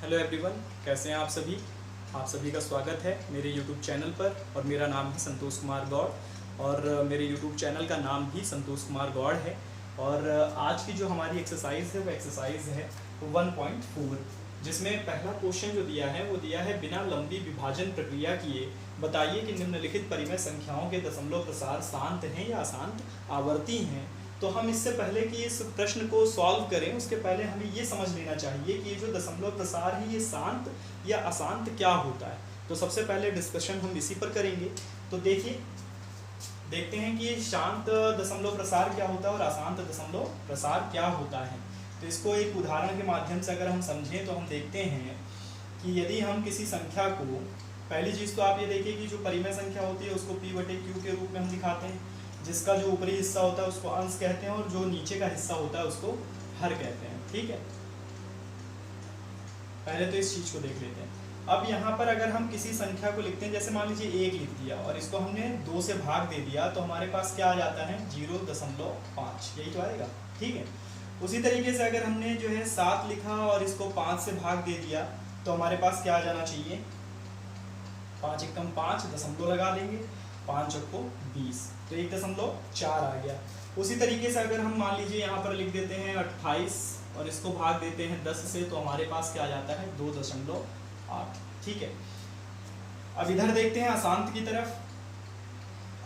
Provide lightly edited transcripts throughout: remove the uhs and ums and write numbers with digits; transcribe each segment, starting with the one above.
Hello everyone, कैसे हैं आप सभी। आप सभी का स्वागत है मेरे यूट्यूब चैनल पर और मेरा नाम है संतोष कुमार गौड़ और मेरे यूट्यूब चैनल का नाम भी संतोष कुमार गौड़ है। और आज की जो हमारी एक्सरसाइज है वो एक्सरसाइज है 1.4, जिसमें पहला क्वेश्चन जो दिया है वो दिया है बिना लंबी विभाजन प्रक्रिया किए बताइए कि निम्नलिखित परिमेय संख्याओं के दशमलव प्रसार शांत हैं या अशांत आवर्ती हैं। तो हम इससे पहले कि इस प्रश्न को सॉल्व करें उसके पहले हमें ये समझ लेना चाहिए कि ये जो दशमलव प्रसार है ये शांत या अशांत क्या होता है। तो सबसे पहले डिस्कशन हम इसी पर करेंगे। तो देखते हैं कि शांत दशमलव प्रसार क्या होता है और अशांत दशमलव प्रसार क्या होता है। तो इसको एक उदाहरण के माध्यम से अगर हम समझें तो हम देखते हैं कि यदि हम किसी संख्या को, पहली चीज़ तो आप ये देखिए कि जो परिमेय संख्या होती है उसको P/Q के रूप में हम दिखाते हैं, जिसका जो ऊपरी हिस्सा होता है उसको अंश कहते हैं और जो नीचे का हिस्सा होता है उसको हर कहते हैं। ठीक है, पहले तो इस चीज को देख लेते हैं। अब यहाँ पर अगर हम किसी संख्या को लिखते हैं, जैसे मान लीजिए 1 लिख दिया और इसको हमने 2 से भाग दे दिया, तो हमारे पास क्या आ जाता है 0.5, यही तो आएगा। ठीक है, उसी तरीके से अगर हमने जो है 7 लिखा और इसको 5 से भाग दे दिया तो हमारे पास क्या आ जाना चाहिए 5 एकम 5, दशमलव लगा देंगे, 5 चौको 20, तो 1.4 आ गया। उसी तरीके से अगर हम मान लीजिए यहाँ पर लिख देते हैं 28 और इसको भाग देते हैं 10 से, तो हमारे पास क्या आ जाता है 2.8। ठीक है, अब इधर देखते हैं अशांत की तरफ।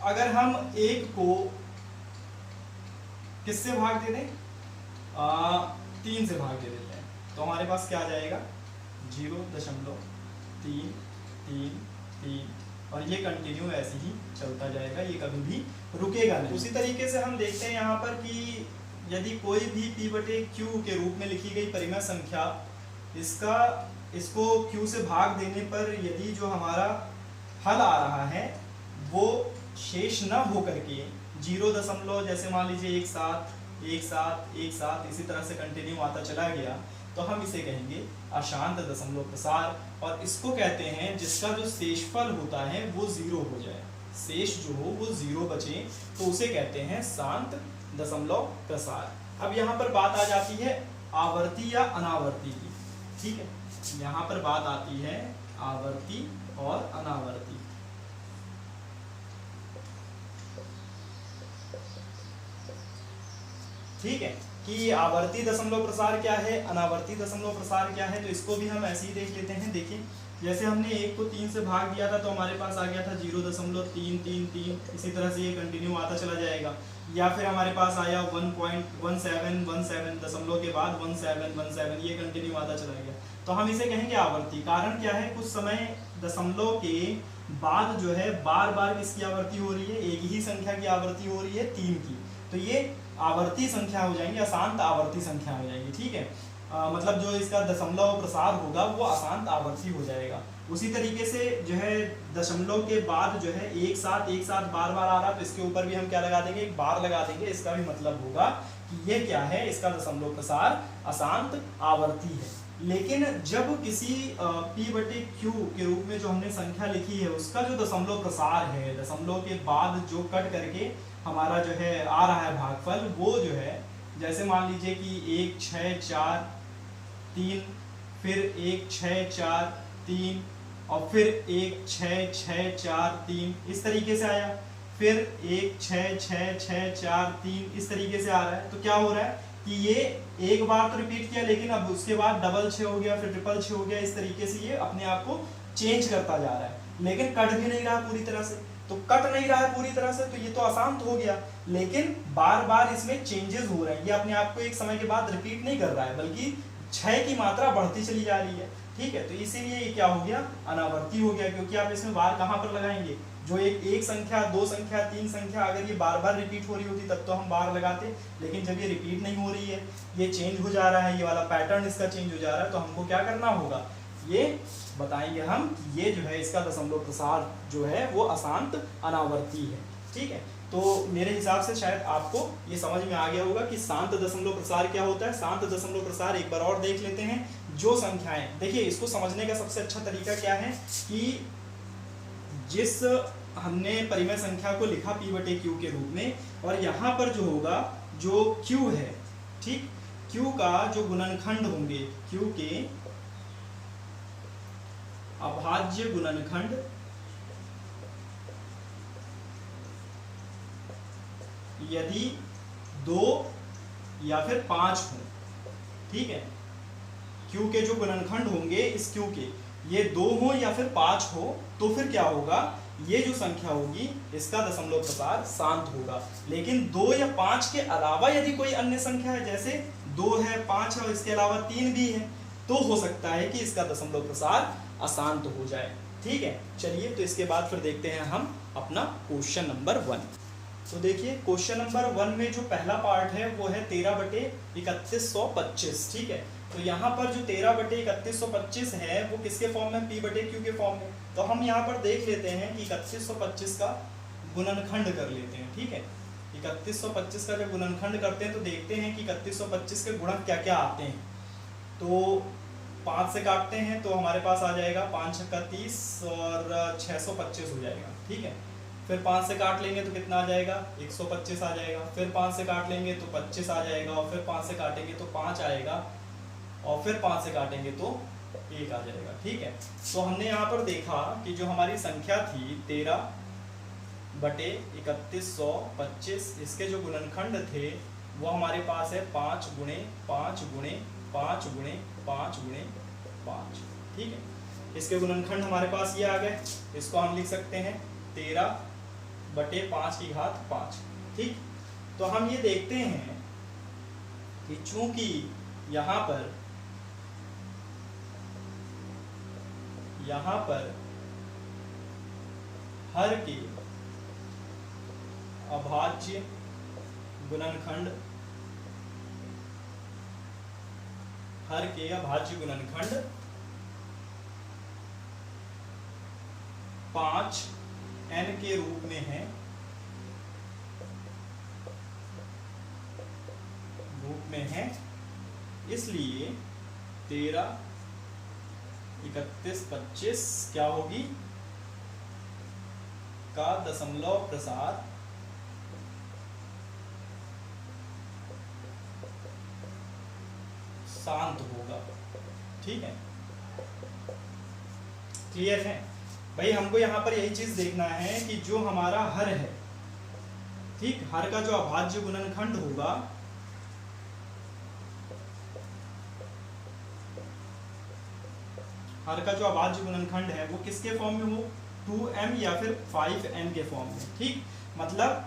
अगर हम 1 को किससे भाग दे दें 3 से भाग दे देते हैं, तो हमारे पास क्या आ जाएगा 0.333 और ये कंटिन्यू ऐसे ही चलता जाएगा, ये कभी भी रुकेगा नहीं। उसी तरीके से हम देखते हैं यहाँ पर कि यदि कोई भी P/Q के रूप में लिखी गई परिमेय संख्या, इसको Q से भाग देने पर यदि जो हमारा हल आ रहा है वो शेष न हो करके 0 जैसे मान लीजिए 1 7 1 7 1 7 इसी तरह से कंटिन्यू आता चला गया, तो हम इसे कहेंगे अशांत दशमलव प्रसार। और इसको कहते हैं जिसका जो शेषफल होता है वो 0 हो जाए, शेष जो हो वो 0 बचे, तो उसे कहते हैं शांत दशमलव प्रसार। अब यहाँ पर बात आ जाती है आवर्ती या अनावर्ती की। ठीक है, यहाँ पर बात आती है आवर्ती और अनावर्ती। ठीक है, कि आवर्ती दशमलव प्रसार क्या है, अनावर्ती दशमलव प्रसार क्या है, तो इसको भी हम ऐसे ही देख लेते हैं। देखिए, जैसे हमने 1 को 3 से भाग दिया था तो हमारे पास आ गया था 0.333, इसी तरह से ये कंटिन्यू आता चला जाएगा। या फिर हमारे पास आया 1.1717 दशमलव के बाद 1717, ये कंटिन्यू आता चला गया, तो हम इसे कहेंगे आवर्ती। कारण क्या है, कुछ समय दशमलव के बाद जो है बार बार किसकी आवृत्ति हो रही है, एक ही संख्या की आवृत्ति हो रही है 3 की, तो ये आवर्ती संख्या हो जाएंगी, अशांत आवर्ती संख्या हो जाएंगी। ठीक है, मतलब जो इसका दशमलव प्रसार होगा वो अशांत आवर्ती हो जाएगा। उसी तरीके से जो है दशमलव के बाद जो है 1 7 बार बार आ रहा, तो इसके ऊपर भी हम क्या लगा देंगे, एक बार लगा देंगे। इसका भी मतलब होगा कि ये क्या है, इसका दशमलव प्रसार अशांत आवर्ती है। लेकिन जब किसी P/Q के रूप में जो हमने संख्या लिखी है उसका जो दशमलव प्रसार है, दशमलव के बाद जो कट करके हमारा जो है आ रहा है भागफल, वो जो है जैसे मान लीजिए कि 1 6 4 3, फिर 1 6 4 3 और फिर 1 6 6 4 3, इस तरीके से आया, फिर 1 6 6 6 4 3, इस तरीके से आ रहा है। तो क्या हो रहा है कि ये एक बार तो रिपीट किया, लेकिन अब उसके बाद डबल 6 हो गया, फिर ट्रिपल 6 हो गया, इस तरीके से ये अपने आप को चेंज करता जा रहा है, लेकिन कट भी नहीं रहा पूरी तरह से। तो कट नहीं रहा है पूरी तरह से, तो ये तो अशांत हो गया, लेकिन बार बार इसमें चेंजेस हो रहे हैं, ये अपने आप को एक समय के बाद रिपीट नहीं कर रहा है, बल्कि क्षय की मात्रा बढ़ती चली जा रही है। ठीक है, तो इसीलिए ये क्या हो गया, अनावर्ती हो गया, क्योंकि आप इसमें बार कहाँ पर लगाएंगे, जो एक संख्या 2 संख्या 3 संख्या अगर ये बार बार रिपीट हो रही होती तब तो हम बार लगाते, लेकिन जब ये रिपीट नहीं हो रही है, ये चेंज हो जा रहा है, ये वाला पैटर्न इसका चेंज हो जा रहा है, तो हमको क्या करना होगा, ये बताएंगे हम कि ये जो है इसका दशमलव प्रसार जो है वो अशांत अनावर्ती है। ठीक है, तो मेरे हिसाब से शायद आपको ये समझ में आ गया होगा कि शांत दशमलव प्रसार क्या होता है। शांत दशमलव प्रसार एक बार और देख लेते हैं। जो संख्याएं, देखिए इसको समझने का सबसे अच्छा तरीका क्या है कि जिस हमने परिमेय संख्या को लिखा P/Q के रूप में, और यहाँ पर जो होगा जो Q है, ठीक, Q का जो गुणनखंड होंगे, Q के अभाज्य गुणनखंड यदि 2 या फिर 5 हो, ठीक है, Q के जो गुणनखंड होंगे इस Q के, ये 2 हो या फिर 5 हो, तो फिर क्या होगा, ये जो संख्या होगी इसका दशमलव प्रसार शांत होगा। लेकिन 2 या 5 के अलावा यदि कोई अन्य संख्या है, जैसे 2 है, 5 है और इसके अलावा 3 भी है, तो हो सकता है कि इसका दशमलव प्रसार अशांत हो जाए। ठीक है, चलिए तो इसके बाद फिर देखते हैं हम अपना क्वेश्चन नंबर 1। तो देखिए क्वेश्चन नंबर 1 में जो पहला पार्ट है वो है 13/3125। ठीक है, तो यहाँ पर जो 13/3125 है वो किसके फॉर्म में, P/Q के फॉर्म में। तो हम यहाँ पर देख लेते हैं कि 3125 का गुणनखंड कर लेते हैं। ठीक है, 3125 का जब गुणनखंड करते हैं तो देखते हैं कि 3125 के गुणक क्या क्या आते हैं। तो 5 से काटते हैं तो हमारे पास आ जाएगा 5 छक्का 30 और 625 हो जाएगा। ठीक है, फिर 5 से काट लेंगे तो कितना आ जाएगा, 125 आ जाएगा। फिर 5 से काट लेंगे तो 25 आ जाएगा, और फिर 5 से काटेंगे तो 5 आएगा, और फिर 5 से काटेंगे तो 1 आ जाएगा। ठीक है, तो हमने यहाँ पर देखा कि जो हमारी संख्या थी 13/3125, इसके जो गुणनखंड थे वो हमारे पास है 5 गुणे 5 गुणे 5 गुणे 5 गुणे 5। ठीक है, इसके गुणनखंड हमारे पास ये आ गए। इसको हम लिख सकते हैं 13/5 ठीक, तो हम ये देखते हैं कि चूंकि यहाँ पर हर के अभाज्य गुणनखंड 5n के रूप में है, इसलिए 13/3125 क्या होगी का दशमलव प्रसार शांत होगा। ठीक है, क्लियर है भाई। हमको यहाँ पर यही चीज देखना है कि जो हमारा हर है, ठीक, हर का जो अभाज्य गुणनखंड होगा है वो किसके फॉर्म में हो, 2m या फिर 5n के फॉर्म में। ठीक, मतलब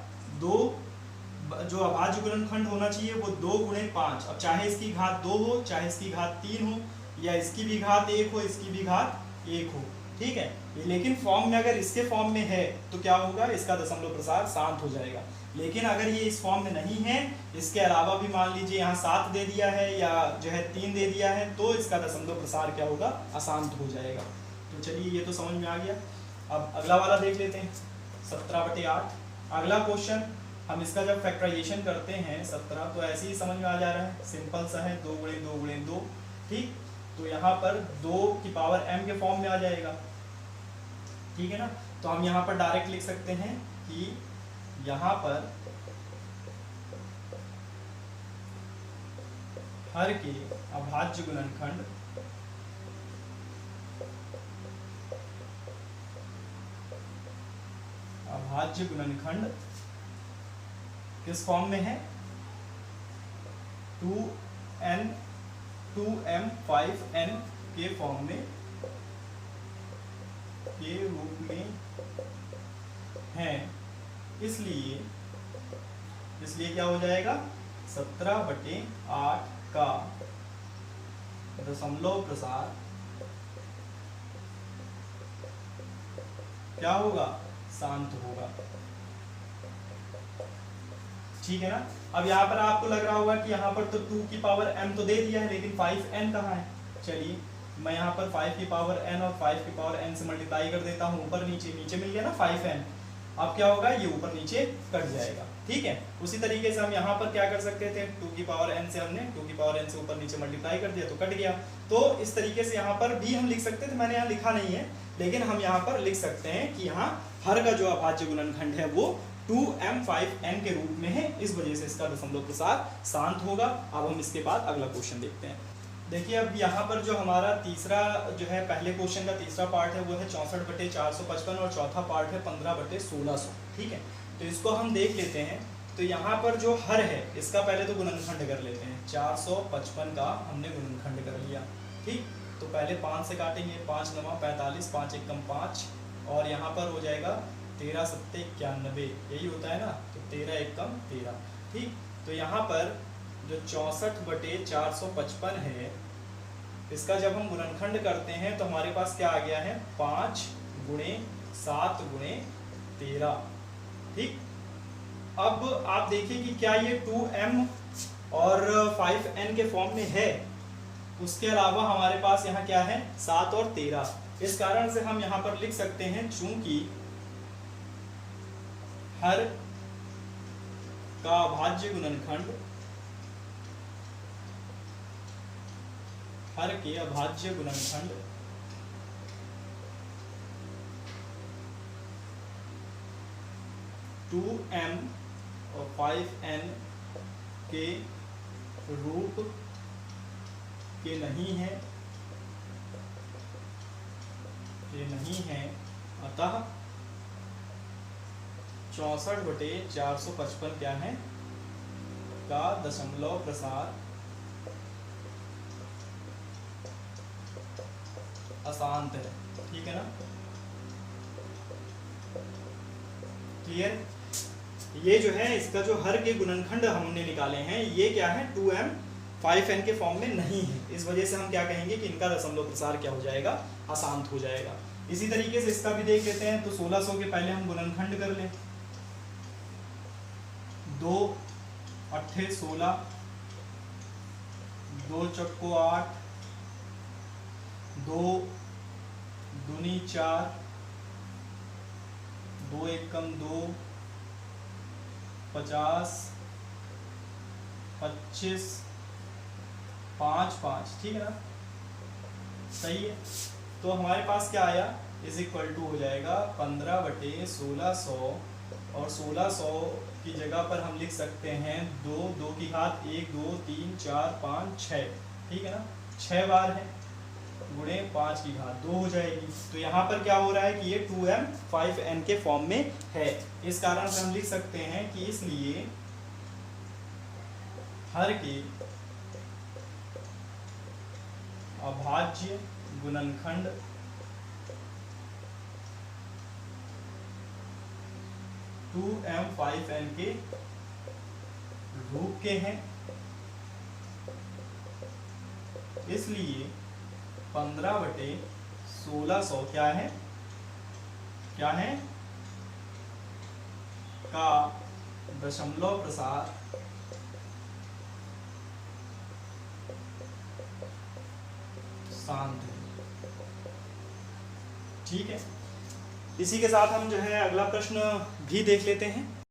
जो अभाज्य गुणनखंड होना चाहिए वो 2 गुणे 5। अब चाहे इसकी घात 2 हो, चाहे इसकी घात 3 हो, या इसकी भी घात 1 हो, इसकी भी घात 1 हो। ठीक है, लेकिन फॉर्म में अगर इसके फॉर्म में है तो क्या होगा, इसका दशमलव प्रसार शांत हो जाएगा। लेकिन अगर ये इस फॉर्म में नहीं है, इसके अलावा भी मान लीजिए यहाँ 7 दे दिया है या जो है 3 दे दिया है, तो इसका दशमलव प्रसार क्या होगा, अशांत हो जाएगा। तो चलिए ये तो समझ में आ गया। अब अगला वाला देख लेते हैं, 17/8। अगला क्वेश्चन हम इसका जब फैक्टराइजेशन करते हैं 17, तो ऐसे ही समझ में आ जा रहा है, सिंपल सा है, 2 गुणे 2 गुणे 2। ठीक, तो यहाँ पर 2 की पावर m के फॉर्म में आ जाएगा। ठीक है ना, तो हम यहाँ पर डायरेक्ट लिख सकते हैं कि यहाँ पर हर के अभाज्य गुणनखंड किस फॉर्म में है, 2m 5n के फॉर्म में के रूप में है। इसलिए क्या हो जाएगा, 17/8 का दशमलव प्रसार क्या होगा, शांत होगा। ठीक है ना। अब यहाँ पर आपको लग रहा होगा कि यहाँ पर तो 2 की पावर m तो दे दिया है, लेकिन 5n कहाँ है। चलिए मैं यहाँ पर 5 की पावर n और 5 की पावर n से मल्टीप्लाई कर देता हूँ, ऊपर नीचे मिल गया ना 5n। अब क्या होगा, ये ऊपर नीचे कट जाएगा। ठीक है, उसी तरीके से हम यहाँ पर क्या कर सकते थे, 2 की पावर n से हमने 2 की पावर n से ऊपर नीचे मल्टीप्लाई कर दिया तो कट गया। तो इस तरीके से यहाँ पर भी हम लिख सकते थे, मैंने यहाँ लिखा नहीं है, लेकिन हम यहाँ पर लिख सकते हैं कि यहाँ हर का जो अभाज्य गुणनखंड है वो 2m 5n के रूप में है, इस वजह से इसका दशमलव प्रसार शांत होगा। अब हम इसके बाद अगला क्वेश्चन देखते हैं। देखिए अब यहाँ पर जो हमारा तीसरा जो है पहले क्वेश्चन का तीसरा पार्ट है वो है 64/455 और चौथा पार्ट है 15/1600। ठीक है, तो इसको हम देख लेते हैं। तो यहाँ पर जो हर है इसका पहले तो गुणनखंड कर लेते हैं। 455 का हमने गुणनखंड कर लिया। ठीक, तो पहले 5 से काटेंगे, 5 9 45, 5 एकम 5 और यहाँ पर हो जाएगा 13 7 91, यही होता है ना, तो 13 एकम 13। ठीक, तो यहाँ पर जो 64/455 है इसका जब हम गुणनखंड करते हैं तो हमारे पास क्या आ गया है 5 × 7 × 13। ठीक, अब आप देखिए कि क्या ये 2m और 5n के फॉर्म में है। उसके अलावा हमारे पास यहाँ क्या है 7 और 13। इस कारण से हम यहाँ पर लिख सकते हैं चूंकि हर का अभाज्य गुणनखंड, हर के अभाज्य गुणनखंड 2m और 5n के रूप के नहीं है, ये नहीं है, अतः 64/455 क्या है का दशमलव प्रसार अशांत है। ठीक है ना, क्लियर। ये जो है इसका जो हर के गुणनखंड हमने निकाले हैं ये क्या है 2m 5n के फॉर्म में नहीं है। इस वजह से हम क्या कहेंगे कि इनका दशमलव प्रसार क्या हो जाएगा अशांत हो जाएगा। इसी तरीके से इसका भी देख लेते हैं। तो 1600 के पहले हम गुणनखंड कर लें। 2 8 16, 2 चौको 8, 2 दूनी 4, 2 एकम 2, 50 25 5 5। ठीक है ना, सही है। तो हमारे पास क्या आया इज इक्वल टू हो जाएगा 15/1600 और 1600 की जगह पर हम लिख सकते हैं 2 2 की घात 1 2 3 4 5 6। ठीक है ना, 6 बार है गुणे 5 की घात 2 हो जाएगी। तो यहाँ पर क्या हो रहा है कि ये 2m 5n के फॉर्म में है। इस कारण से हम लिख सकते हैं कि इसलिए हर के अभाज्य गुणनखंड टू m 5n के रूप के हैं, इसलिए 15/1600 क्या है का दशमलव प्रसार शांत है। ठीक है, इसी के साथ हम जो है अगला प्रश्न भी देख लेते हैं।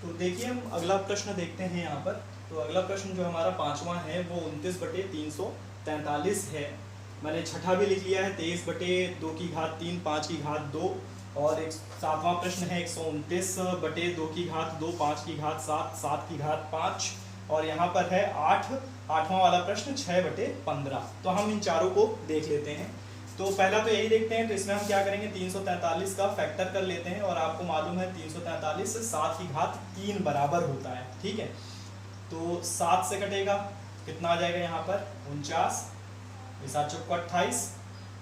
तो देखिए हम अगला प्रश्न देखते हैं यहाँ पर। तो अगला प्रश्न जो हमारा 5वां है वो 29/343 है। मैंने छठा भी लिख लिया है 23/2 की घात 3 5 की घात 2। और एक 7वां प्रश्न है 129/2 की घात 2 5 की घात 7 7 की घात 5। और यहाँ पर है 8वां वाला प्रश्न 6/15। तो हम इन चारों को देख लेते हैं। तो पहला तो यही देखते हैं। तो इसमें हम क्या करेंगे 343 का फैक्टर कर लेते हैं। और आपको मालूम है 343 से 7 की घात 3 बराबर होता है। ठीक है, तो 7 से कटेगा कितना आ जाएगा यहाँ पर 49, 7 चौको 28,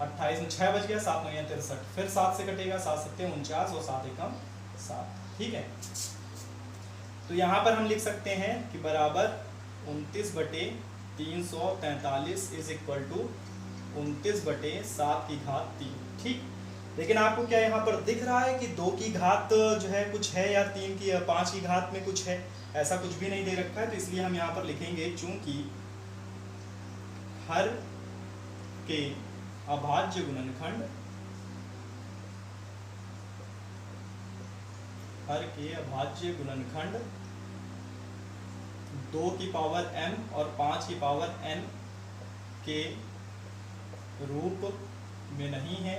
28 में 6 बच गया, 7 9 63। फिर 7 से कटेगा 7 7 49 और 7 एकम 7। ठीक है, तो यहाँ पर हम लिख सकते हैं कि बराबर 29/343 इज इक्वल टू 29/7 की घात 3। ठीक, लेकिन आपको क्या यहाँ पर दिख रहा है कि 2 की घात जो है कुछ है या 3 की 5 की घात में कुछ है? ऐसा कुछ भी नहीं दे रखा है। तो इसलिए हम यहाँ पर लिखेंगे चूंकि हर के अभाज्य गुणनखंड, हर के अभाज्य गुणनखंड 2 की पावर m और 5 की पावर n के रूप में नहीं है,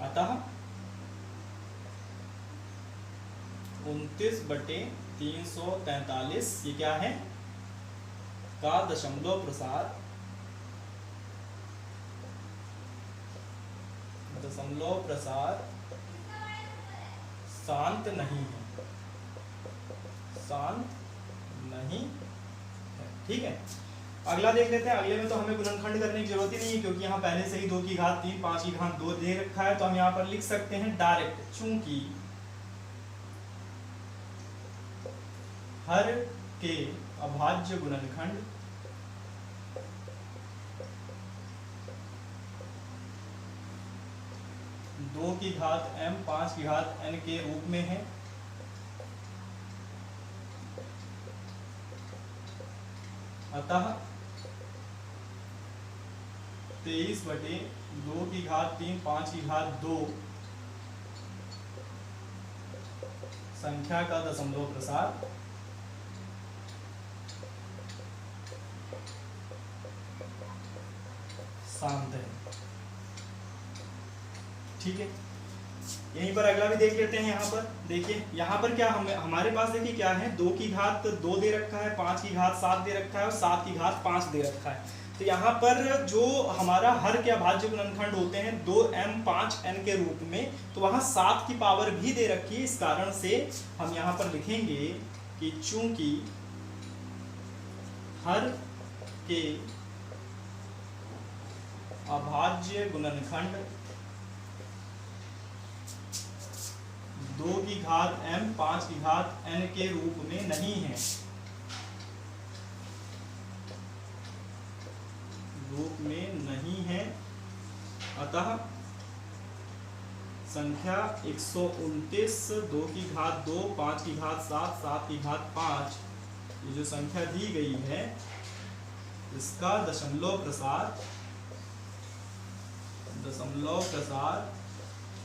अतः 29/343 ये क्या है का दशमलव प्रसार शांत नहीं है, शांत नहीं है। ठीक है, अगला देख लेते हैं। अगले में तो हमें गुणनखंड करने की जरूरत ही नहीं है, क्योंकि यहाँ पहले से ही 2 की घात 3 5 की घात 2 दे रखा है, तो हम यहाँ पर लिख सकते हैं डायरेक्ट, चूंकि हर के अभाज्य गुणनखंड दो की घात m 5 की घात n के रूप में है, अतः 23/2 की घात 3 5 की घात 2 संख्या का दशमलव प्रसार शांत है। ठीक है, यहीं पर अगला भी देख लेते हैं। यहाँ पर देखिए, यहाँ पर क्या हमारे पास देखिए क्या है, 2 की घात 2 दे रखा है, 5 की घात 7 दे रखा है और 7 की घात 5 दे रखा है। तो यहाँ पर जो हमारा हर के अभाज्य गुणनखंड होते हैं 2m 5n के रूप में, तो वहाँ 7 की पावर भी दे रखी है। इस कारण से हम यहाँ पर लिखेंगे कि चूंकि हर के अभाज्य गुणनखंड 2 की घात m 5 की घात n के रूप में नहीं है, अतः संख्या 129 2 की घात 2 5 की घात 7 7 की घात 5 ये जो संख्या दी गई है इसका दशमलव प्रसार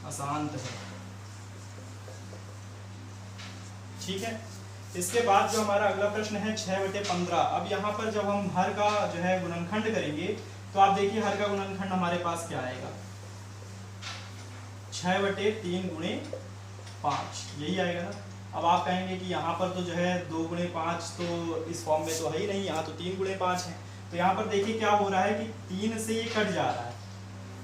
अशांत है। ठीक है, इसके बाद जो हमारा अगला प्रश्न है 6/15। अब यहाँ पर जब हम हर का जो है गुणनखंड करेंगे तो आप देखिए हर का गुणनखंड हमारे पास क्या आएगा, 6/3 × 5 यही आएगा ना। अब आप कहेंगे कि यहाँ पर तो जो है 2 × 5 तो इस फॉर्म में तो है ही नहीं, यहाँ तो 3 × 5 है। तो यहाँ पर देखिए क्या हो रहा है कि 3 से ये कट जा रहा है,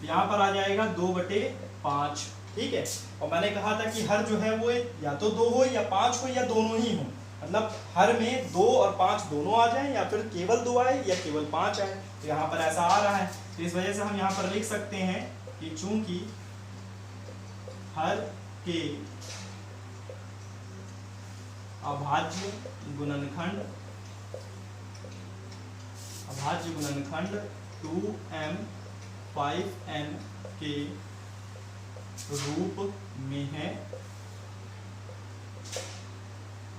यहाँ पर आ जाएगा 2/5। ठीक है, और मैंने कहा था कि हर जो है वो या तो 2 हो या 5 हो या दोनों ही हो, मतलब हर में 2 और 5 दोनों आ जाए या फिर केवल 2 आए या केवल 5 आए। तो यहाँ पर ऐसा आ रहा है, तो इस वजह से हम यहाँ पर लिख सकते हैं कि चूंकि हर के अभाज्य गुणनखंड 2m 5n के रूप में है,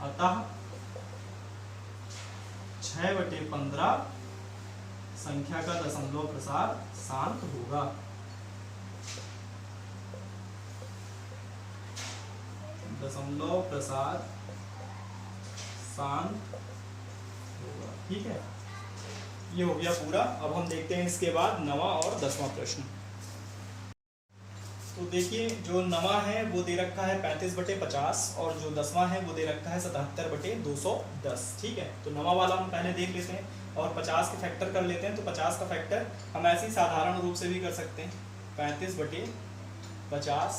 अतः 6/15 संख्या का दशमलव प्रसार शांत होगा। दशमलव प्रसार शांत होगा। ठीक है, ये हो गया पूरा। अब हम देखते हैं इसके बाद 9वां और 10वां प्रश्न। तो देखिए जो 9वां है वो दे रखा है 35/50 और जो 10वां है वो दे रखा है 77/210। ठीक है, तो 9वां वाला हम पहले देख लेते हैं और 50 के फैक्टर कर लेते हैं। तो 50 का फैक्टर हम ऐसे ही साधारण रूप से भी कर सकते हैं, 35/50।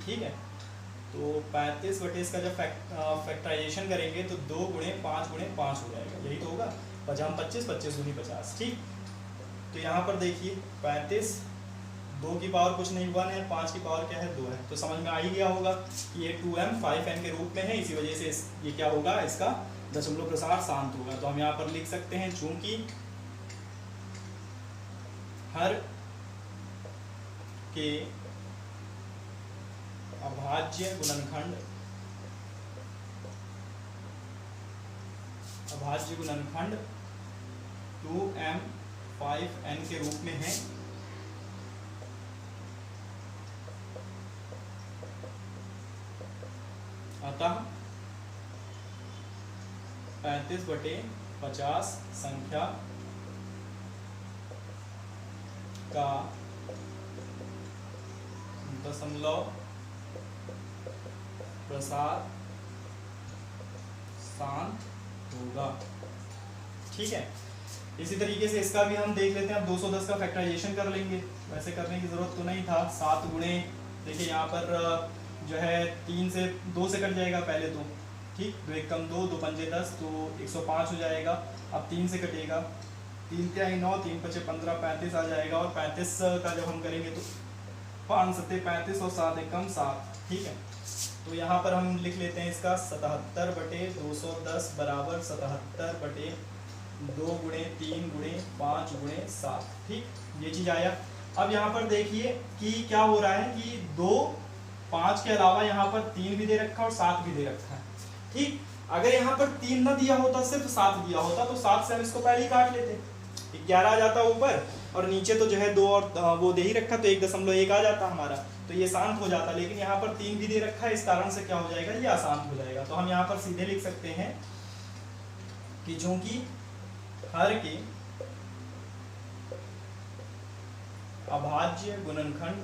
ठीक है, तो 35/, का जब फैक्टराइजेशन करेंगे तो 2 × 5 × 5 हो जाएगा, यही तो होगा। 5 25 25 दूनी 50। ठीक, तो यहाँ पर देखिए 35 2 की पावर कुछ नहीं 1 है, 5 की पावर क्या है 2 है, तो समझ में आ ही गया होगा कि ये 2m 5n के रूप में है। इसी वजह से ये क्या होगा, इसका दशमलव प्रसार शांत होगा। तो हम यहाँ पर लिख सकते हैं चूंकि हर के अभाज्य गुणनखंड 2m 5n के रूप में है, अतः 35/50 संख्या का दशमलव प्रसार शांत होगा। ठीक है, इसी तरीके से इसका भी हम देख लेते हैं। अब 210 का फैक्टराइजेशन कर लेंगे, वैसे करने की ज़रूरत तो नहीं था। 7 गुणे, देखिए यहाँ पर जो है 3 से 2 से कट जाएगा पहले तो, ठीक, 2 एक कम 2, 2 पंजे 10, तो 105 हो जाएगा। अब 3 से कटेगा, 3 तिहाई 9, 3 पचे 15, 35 आ जाएगा। और 35 का जब हम करेंगे तो 5 सत्ते 35 और 7 एक कम 7, ठीक है। तो यहाँ पर हम लिख लेते हैं इसका 77/210 बराबर 77/2 गुणे 3 गुणे 5 गुणे 7, ठीक, ये चीज़ आया। अब यहाँ पर देखिए कि क्या हो रहा है कि 2 5 के अलावा यहाँ पर 3 भी दे रखा है और 7 भी दे रखा है, ठीक। अगर यहाँ पर 3 ना दिया होता, सिर्फ 7 दिया होता, तो 7 से हम इसको पहले ही काट लेते, 11 आ जाता ऊपर और नीचे तो जो है 2 और वो दे ही रखा, तो 1.1 आ जाता हमारा, तो ये शांत हो जाता। लेकिन यहाँ पर 3 भी दे रखा है, इस कारण से क्या हो जाएगा, ये अशांत हो जाएगा। तो हम यहाँ पर सीधे लिख सकते हैं कि चूंकि हर के अभाज्य गुणनखंड,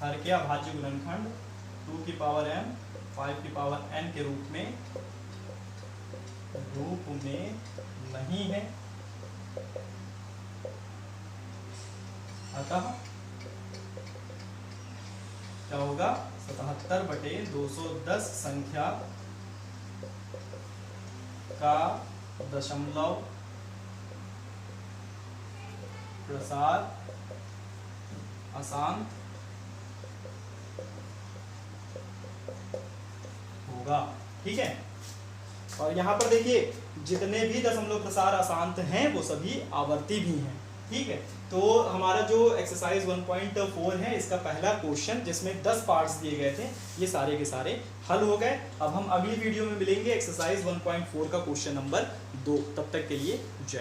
हर के अभाज्य गुणनखंड 2 की पावर m 5 की पावर n के रूप में नहीं है, अतः क्या होगा, 77/210 संख्या का दशमलव प्रसार अशांत होगा, ठीक है। और यहाँ पर देखिए जितने भी दशमलव प्रसार अशांत हैं वो सभी आवर्ती भी हैं, ठीक है। तो हमारा जो एक्सरसाइज 1.4 है, इसका पहला क्वेश्चन जिसमें 10 पार्ट्स दिए गए थे, ये सारे के सारे हल हो गए। अब हम अगली वीडियो में मिलेंगे एक्सरसाइज 1.4 का क्वेश्चन नंबर 2। तब तक के लिए जय।